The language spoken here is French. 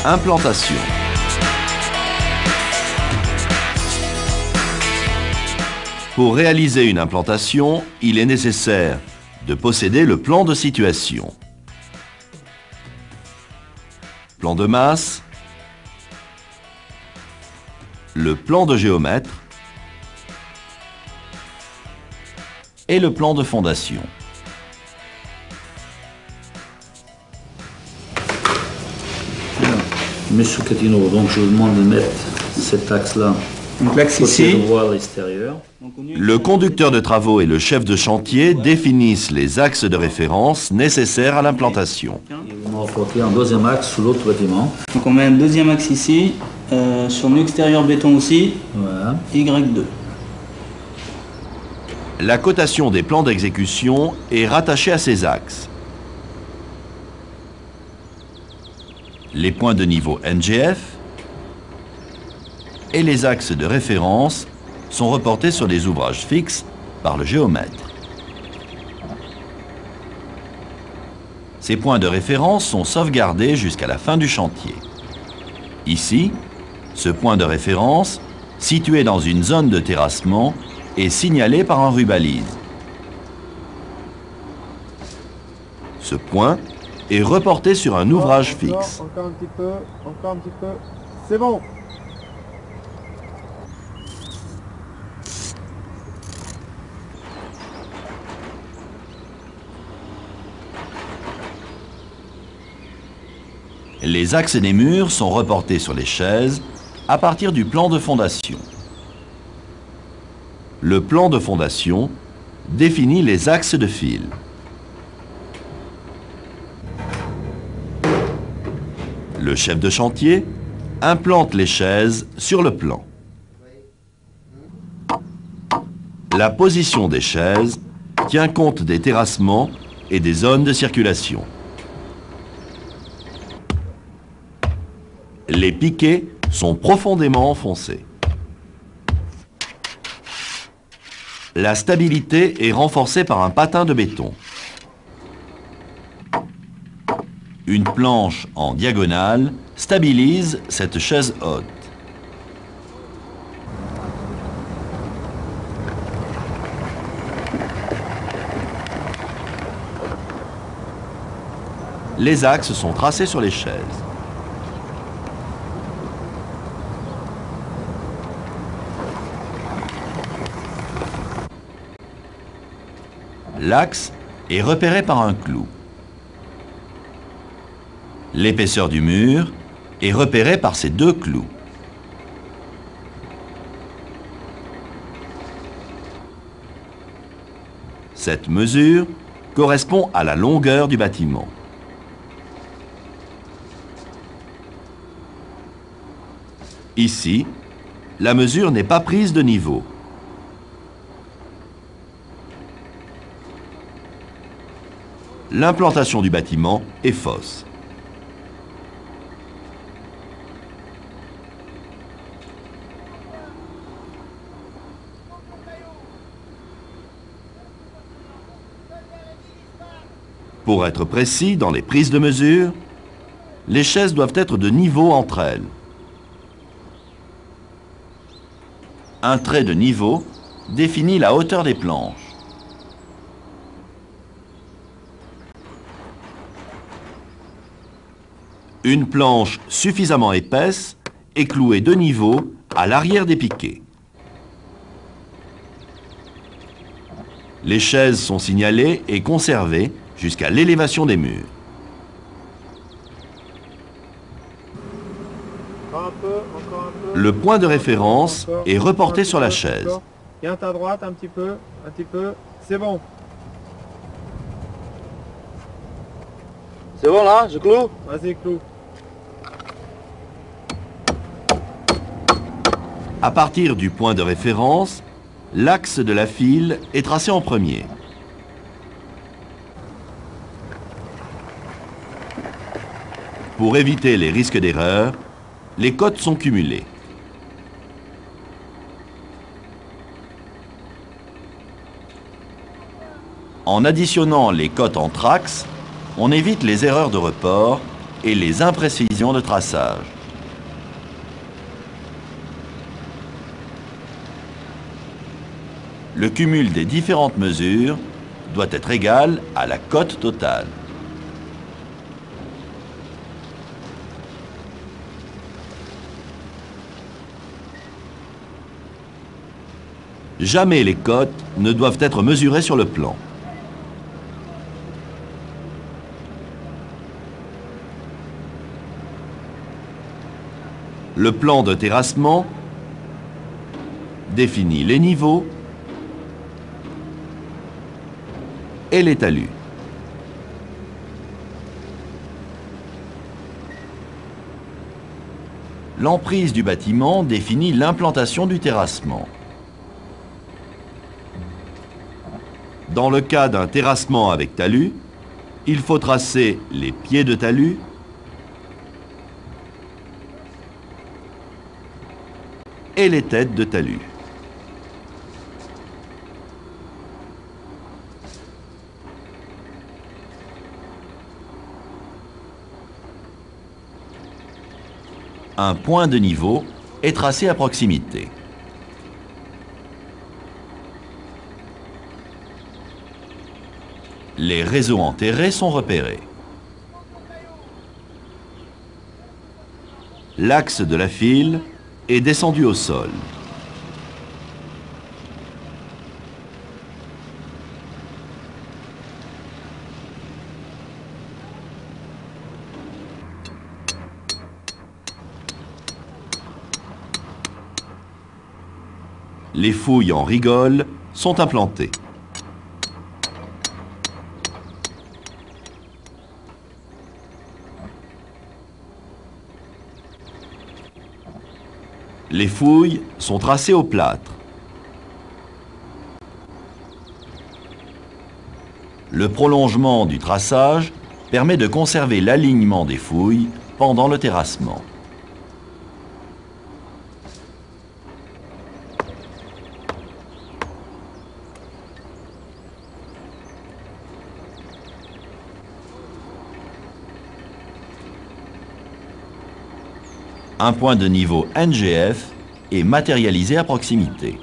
Implantation. Pour réaliser une implantation, il est nécessaire de posséder le plan de situation, plan de masse, le plan de géomètre et le plan de fondation. Monsieur Catino, donc je vous demande de mettre cet axe-là. Donc l'axe ici. Le conducteur de travaux et le chef de chantier définissent les axes de référence nécessaires à l'implantation. On va porter un deuxième axe sous l'autre bâtiment. Donc on met un deuxième axe ici, sur l'extérieur béton aussi, Voilà. Y2. La cotation des plans d'exécution est rattachée à ces axes. Les points de niveau NGF et les axes de référence sont reportés sur des ouvrages fixes par le géomètre. Ces points de référence sont sauvegardés jusqu'à la fin du chantier. Ici, ce point de référence, situé dans une zone de terrassement, est signalé par un rubalise. Ce point est reporté sur un ouvrage fixe. Encore un petit peu, encore un petit peu. C'est bon. Les axes des murs sont reportés sur les chaises à partir du plan de fondation. Le plan de fondation définit les axes de fil. Le chef de chantier implante les chaises sur le plan. La position des chaises tient compte des terrassements et des zones de circulation. Les piquets sont profondément enfoncés. La stabilité est renforcée par un patin de béton. Une planche en diagonale stabilise cette chaise haute. Les axes sont tracés sur les chaises. L'axe est repéré par un clou. L'épaisseur du mur est repérée par ces deux clous. Cette mesure correspond à la longueur du bâtiment. Ici, la mesure n'est pas prise de niveau. L'implantation du bâtiment est fausse. Pour être précis dans les prises de mesure, les chaises doivent être de niveau entre elles. Un trait de niveau définit la hauteur des planches. Une planche suffisamment épaisse est clouée de niveau à l'arrière des piquets. Les chaises sont signalées et conservées jusqu'à l'élévation des murs. Encore un peu, encore un peu. Le point de référence est reporté sur la chaise. Viens à droite un petit peu, un petit peu. C'est bon. C'est bon là, je cloue? Vas-y, clou. À partir du point de référence, l'axe de la file est tracé en premier. Pour éviter les risques d'erreur, les cotes sont cumulées. En additionnant les cotes entre axes, on évite les erreurs de report et les imprécisions de traçage. Le cumul des différentes mesures doit être égal à la cote totale. Jamais les cotes ne doivent être mesurées sur le plan. Le plan de terrassement définit les niveaux et les talus. L'emprise du bâtiment définit l'implantation du terrassement. Dans le cas d'un terrassement avec talus, il faut tracer les pieds de talus, et les têtes de talus. Un point de niveau est tracé à proximité. Les réseaux enterrés sont repérés. L'axe de la file est descendu au sol. Les fouilles en rigole sont implantées. Les fouilles sont tracées au plâtre. Le prolongement du traçage permet de conserver l'alignement des fouilles pendant le terrassement. Un point de niveau NGF est matérialisé à proximité.